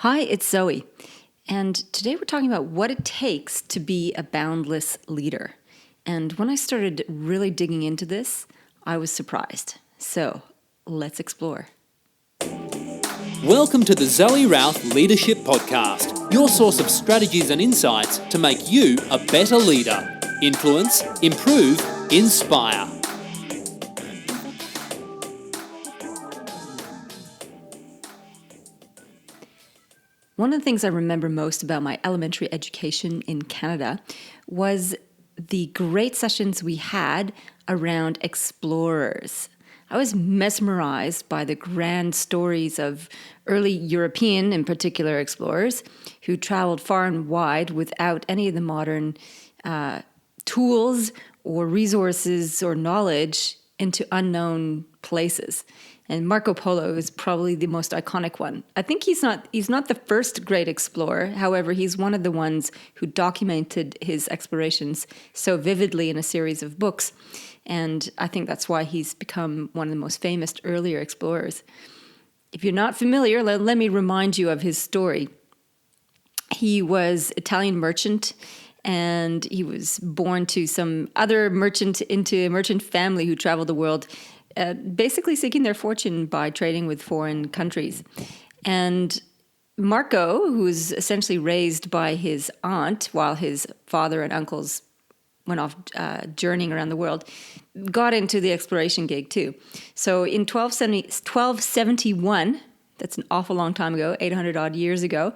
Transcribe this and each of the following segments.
Hi, it's Zoe, and today we're talking about what it takes to be a boundless leader. And when I started really digging into this, I was surprised. So let's explore. Welcome to the Zoe Routh Leadership Podcast, your source of strategies and insights to make you a better leader. Influence, improve, inspire. One of the things I remember most about my elementary education in Canada was the great sessions we had around explorers. I was mesmerized by the grand stories of early European, in particular, explorers who traveled far and wide without any of the modern tools or resources or knowledge into unknown places. And Marco Polo is probably the most iconic one. I think he's not the first great explorer. However, he's one of the ones who documented his explorations so vividly in a series of books. And I think that's why he's become one of the most famous earlier explorers. If you're not familiar, let me remind you of his story. He was Italian merchant, and he was born to some other merchant into a merchant family who traveled the world, basically seeking their fortune by trading with foreign countries. And Marco, who was essentially raised by his aunt while his father and uncles went off journeying around the world, got into the exploration gig too. So in 1271, that's an awful long time ago, 800 odd years ago,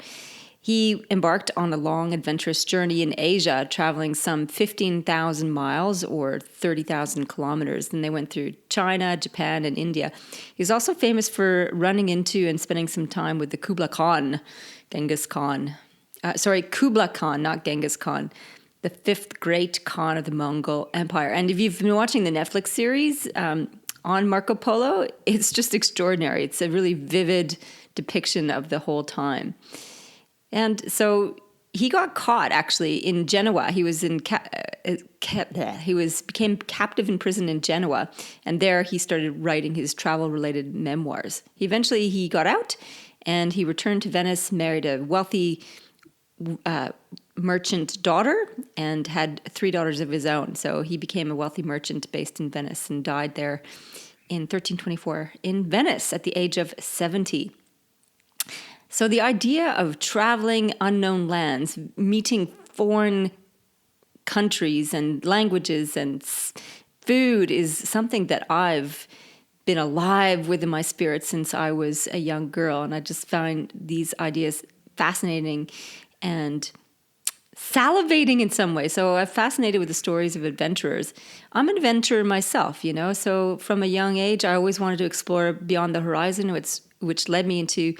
he embarked on a long, adventurous journey in Asia, traveling some 15,000 miles or 30,000 kilometers. And they went through China, Japan, and India. He's also famous for running into and spending some time with the Kublai Khan, Kublai Khan, not Genghis Khan, the fifth great Khan of the Mongol Empire. And if you've been watching the Netflix series on Marco Polo, it's just extraordinary. It's a really vivid depiction of the whole time. And so he got caught actually in Genoa. He was became captive in prison in Genoa, and there he started writing his travel-related memoirs. Eventually, he got out, and he returned to Venice, married a wealthy merchant daughter, and had 3 daughters of his own. So he became a wealthy merchant based in Venice and died there in 1324 in Venice at the age of 70. So the idea of traveling unknown lands, meeting foreign countries and languages and food is something that I've been alive with in my spirit since I was a young girl. And I just find these ideas fascinating and salivating in some way. So I'm fascinated with the stories of adventurers. I'm an adventurer myself, so from a young age, I always wanted to explore beyond the horizon, which led me into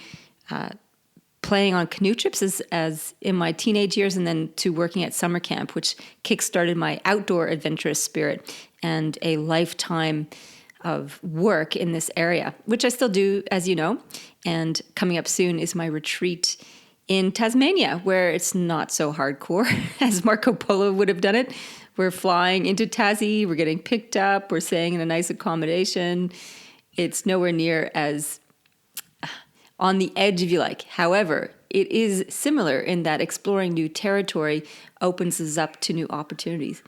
playing on canoe trips as in my teenage years, and then to working at summer camp, which kickstarted my outdoor adventurous spirit and a lifetime of work in this area, which I still do, as you know. And coming up soon is my retreat in Tasmania, where it's not so hardcore as Marco Polo would have done it. We're flying into Tassie, we're getting picked up, we're staying in a nice accommodation. It's nowhere near as on the edge, if you like. However, it is similar in that exploring new territory opens us up to new opportunities.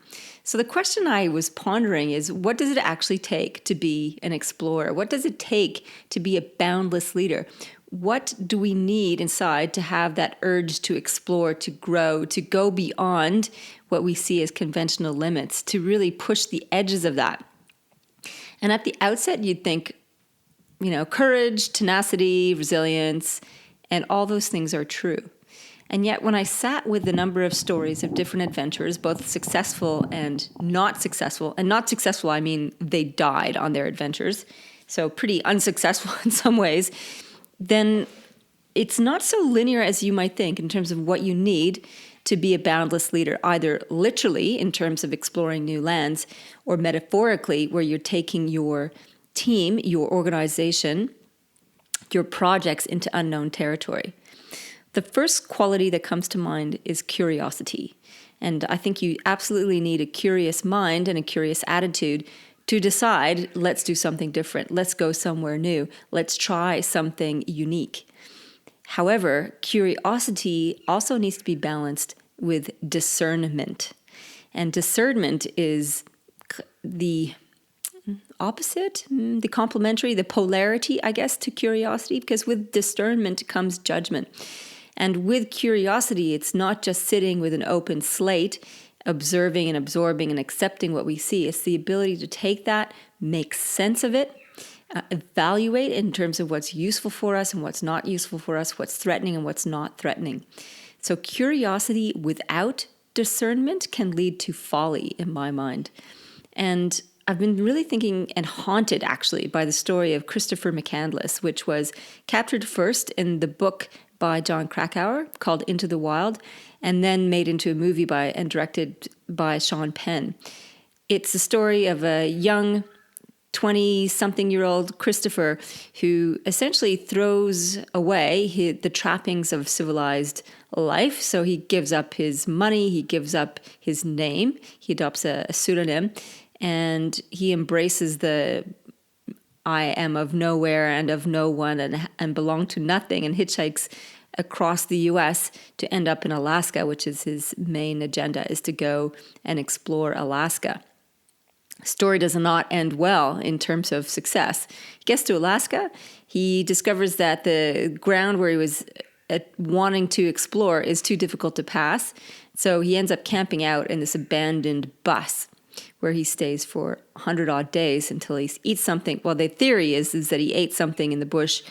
So the question I was pondering is, what does it actually take to be an explorer? What does it take to be a boundless leader? What do we need inside to have that urge to explore, to grow, to go beyond what we see as conventional limits, to really push the edges of that? And at the outset, you'd think, courage, tenacity, resilience, and all those things are true. And yet when I sat with the number of stories of different adventurers, both successful and not successful I mean they died on their adventures, so pretty unsuccessful in some ways, then it's not so linear as you might think in terms of what you need to be a boundless leader, either literally in terms of exploring new lands, or metaphorically where you're taking your team, your organization, your projects into unknown territory. The first quality that comes to mind is curiosity. And I think you absolutely need a curious mind and a curious attitude to decide, let's do something different. Let's go somewhere new. Let's try something unique. However, curiosity also needs to be balanced with discernment. And discernment is the opposite, the complementary, the polarity, I guess, to curiosity, because with discernment comes judgment. And with curiosity, it's not just sitting with an open slate, observing and absorbing and accepting what we see. It's the ability to take that, make sense of it, evaluate in terms of what's useful for us and what's not useful for us, what's threatening and what's not threatening. So curiosity without discernment can lead to folly in my mind. And I've been really thinking and haunted actually by the story of Christopher McCandless, which was captured first in the book by John Krakauer called Into the Wild, and then made into a movie and directed by Sean Penn. It's the story of a young 20-something-year-old Christopher who essentially throws away the trappings of civilized life. So he gives up his money, he gives up his name, he adopts a pseudonym, and he embraces the I am of nowhere and of no one and belong to nothing, and hitchhikes across the U.S. to end up in Alaska, which is his main agenda, is to go and explore Alaska. Story does not end well in terms of success. He gets to Alaska. He discovers that the ground where he was wanting to explore is too difficult to pass. So he ends up camping out in this abandoned bus where he stays for 100-odd days until he eats something. Well, the theory is that he ate something in the bush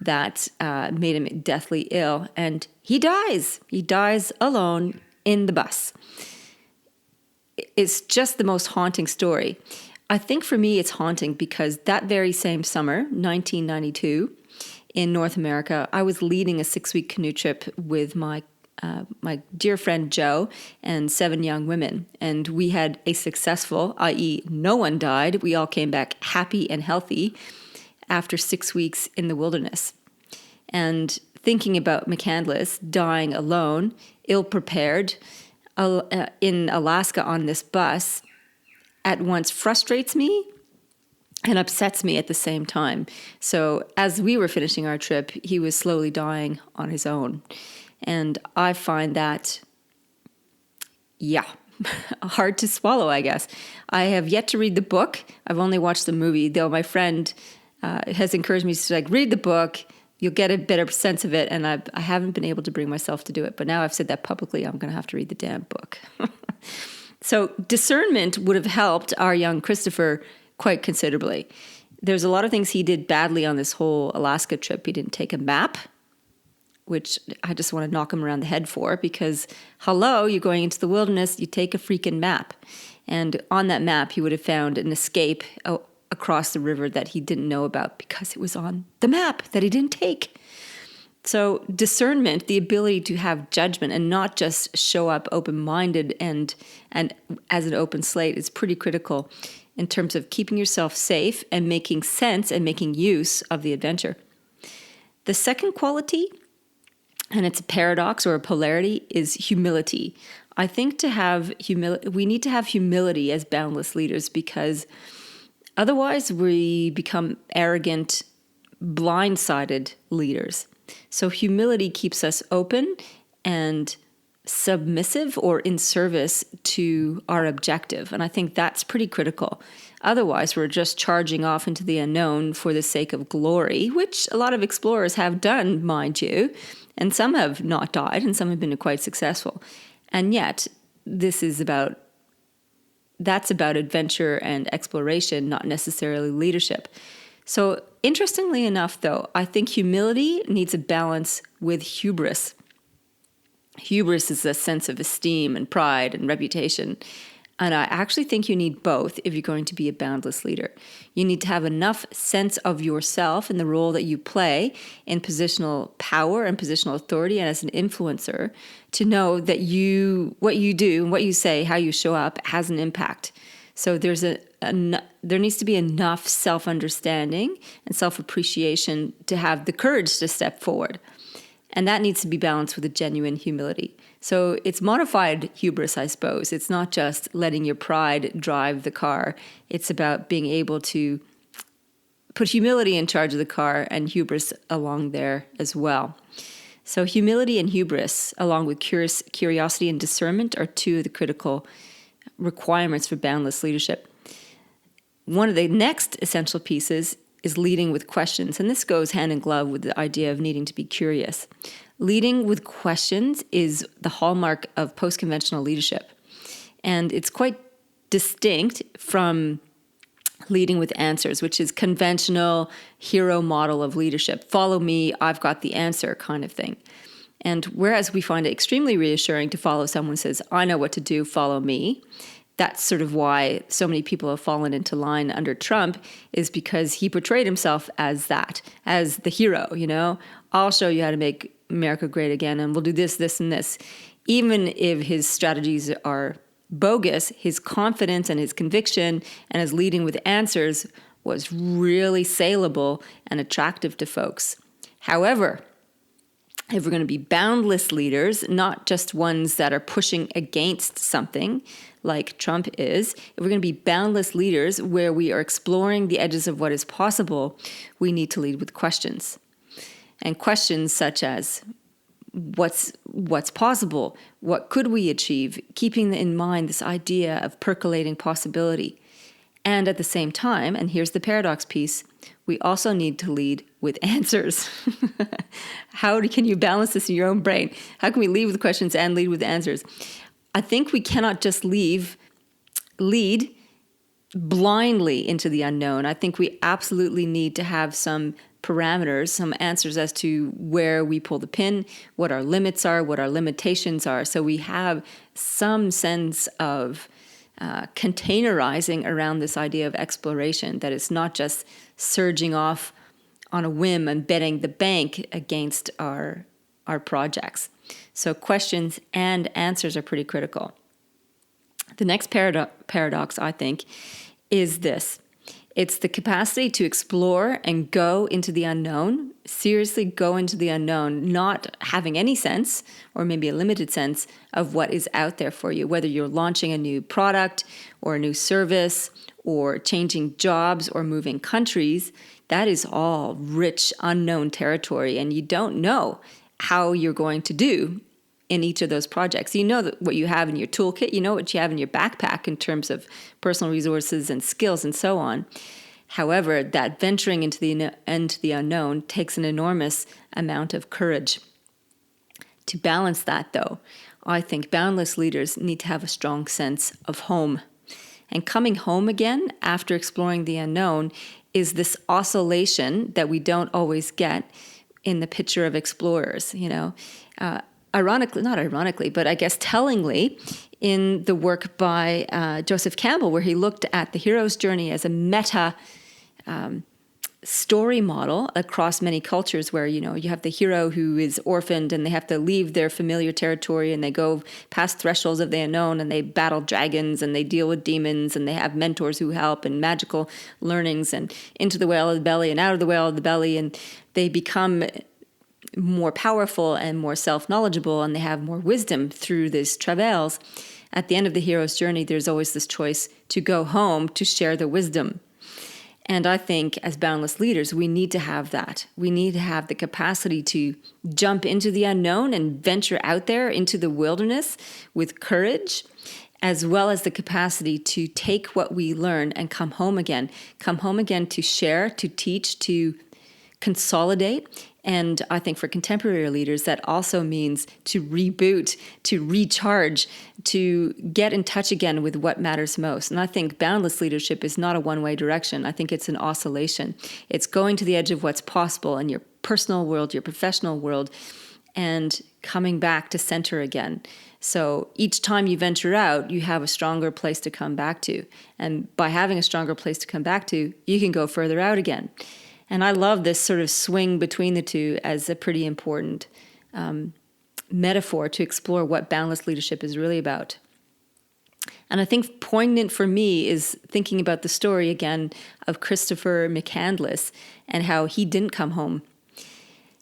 that made him deathly ill, and he dies. He dies alone in the bus. It's just the most haunting story. I think for me it's haunting because that very same summer, 1992, in North America, I was leading a 6-week canoe trip with my dear friend Joe and 7 young women. And we had a successful, i.e. no one died. We all came back happy and healthy after 6 weeks in the wilderness. And thinking about McCandless dying alone, ill-prepared, in Alaska on this bus at once frustrates me and upsets me at the same time. So as we were finishing our trip, he was slowly dying on his own. And I find that, hard to swallow, I guess. I have yet to read the book. I've only watched the movie, though my friend has encouraged me to read the book. You'll get a better sense of it, and I haven't been able to bring myself to do it. But now I've said that publicly, I'm going to have to read the damn book. So discernment would have helped our young Christopher quite considerably. There's a lot of things he did badly on this whole Alaska trip. He didn't take a map, which I just want to knock him around the head for, because, hello, you're going into the wilderness, you take a freaking map. And on that map, he would have found an escape across the river that he didn't know about because it was on the map that he didn't take. So discernment, the ability to have judgment and not just show up open-minded and as an open slate, is pretty critical in terms of keeping yourself safe and making sense and making use of the adventure. The second quality, and it's a paradox or a polarity, is humility. I think we need to have humility as boundless leaders, because otherwise we become arrogant, blindsided leaders. So humility keeps us open and submissive or in service to our objective. And I think that's pretty critical. Otherwise, we're just charging off into the unknown for the sake of glory, which a lot of explorers have done, mind you. And some have not died, and some have been quite successful. And yet, that's about adventure and exploration, not necessarily leadership. So interestingly enough, though, I think humility needs a balance with hubris. Hubris is a sense of esteem and pride and reputation. And I actually think you need both if you're going to be a boundless leader. You need to have enough sense of yourself and the role that you play in positional power and positional authority and as an influencer to know that what you do and what you say, how you show up, has an impact. So there needs to be enough self-understanding and self-appreciation to have the courage to step forward. And that needs to be balanced with a genuine humility. So it's modified hubris, I suppose. It's not just letting your pride drive the car. It's about being able to put humility in charge of the car and hubris along there as well. So humility and hubris, along with curiosity and discernment, are two of the critical requirements for boundless leadership. One of the next essential pieces is leading with questions, and this goes hand in glove with the idea of needing to be curious. Leading with questions is the hallmark of post-conventional leadership, and it's quite distinct from leading with answers, which is conventional hero model of leadership. Follow me, I've got the answer kind of thing. And whereas we find it extremely reassuring to follow someone who says, I know what to do, follow me. That's sort of why so many people have fallen into line under Trump, is because he portrayed himself as that, as the hero, I'll show you how to make America great again, and we'll do this, this, and this. Even if his strategies are bogus, his confidence and his conviction and his leading with answers was really saleable and attractive to folks. However, if we're going to be boundless leaders, not just ones that are pushing against something like Trump is, if we're going to be boundless leaders where we are exploring the edges of what is possible, we need to lead with questions. And questions such as, what's possible? What could we achieve? Keeping in mind this idea of percolating possibility. And at the same time, and here's the paradox piece, we also need to lead with answers. How can you balance this in your own brain? How can we lead with questions and lead with answers? I think we cannot just lead blindly into the unknown. I think we absolutely need to have some parameters, some answers as to where we pull the pin, what our limits are, what our limitations are. So we have some sense of containerizing around this idea of exploration, that it's not just surging off on a whim and betting the bank against our projects. So questions and answers are pretty critical. The next paradox, I think, is this. It's the capacity to explore and go into the unknown, seriously go into the unknown, not having any sense, or maybe a limited sense, of what is out there for you, whether you're launching a new product or a new service or changing jobs or moving countries. That is all rich, unknown territory, and you don't know how you're going to do in each of those projects. You know what you have in your toolkit, you know what you have in your backpack in terms of personal resources and skills and so on. However, that venturing into the unknown takes an enormous amount of courage. To balance that, though, I think boundless leaders need to have a strong sense of home. And coming home again after exploring the unknown is this oscillation that we don't always get in the picture of explorers, Ironically, not ironically, but I guess tellingly, in the work by Joseph Campbell, where he looked at the hero's journey as a meta story model across many cultures, where, you have the hero who is orphaned and they have to leave their familiar territory and they go past thresholds of the unknown and they battle dragons and they deal with demons and they have mentors who help and magical learnings and into the whale of the belly and out of the whale of the belly, and they become more powerful and more self-knowledgeable, and they have more wisdom through these travails. At the end of the hero's journey, there's always this choice to go home to share the wisdom. And I think as boundless leaders, we need to have that. We need to have the capacity to jump into the unknown and venture out there into the wilderness with courage, as well as the capacity to take what we learn and come home again to share, to teach, to consolidate. And I think for contemporary leaders, that also means to reboot, to recharge, to get in touch again with what matters most. And I think boundless leadership is not a one-way direction. I think it's an oscillation. It's going to the edge of what's possible in your personal world, your professional world, and coming back to center again. So each time you venture out, you have a stronger place to come back to. And by having a stronger place to come back to, you can go further out again. And I love this sort of swing between the two as a pretty important metaphor to explore what boundless leadership is really about. And I think poignant for me is thinking about the story again of Christopher McCandless and how he didn't come home.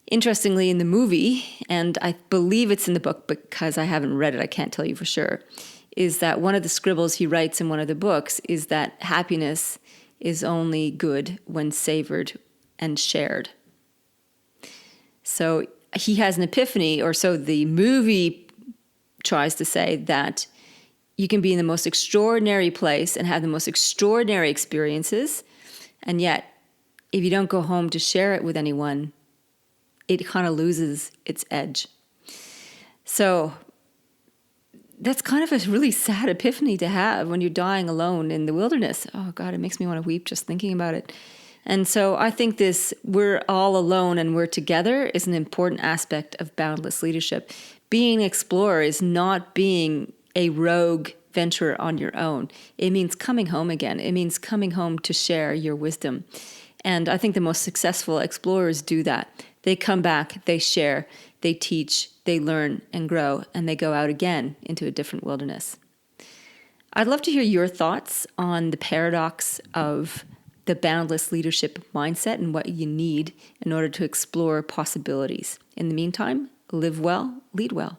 Interestingly, in the movie, and I believe it's in the book because I haven't read it, I can't tell you for sure, is that one of the scribbles he writes in one of the books is that happiness is only good when savored and shared. So he has an epiphany, or so the movie tries to say, that you can be in the most extraordinary place and have the most extraordinary experiences, and yet if you don't go home to share it with anyone, it kind of loses its edge. So that's kind of a really sad epiphany to have when you're dying alone in the wilderness. Oh God, it makes me want to weep just thinking about it. And so I think this we're all alone and we're together is an important aspect of boundless leadership. Being an explorer is not being a rogue venturer on your own. It means coming home again. It means coming home to share your wisdom. And I think the most successful explorers do that. They come back, they share, they teach, they learn and grow, and they go out again into a different wilderness. I'd love to hear your thoughts on the paradox of the boundless leadership mindset and what you need in order to explore possibilities. In the meantime, live well, lead well.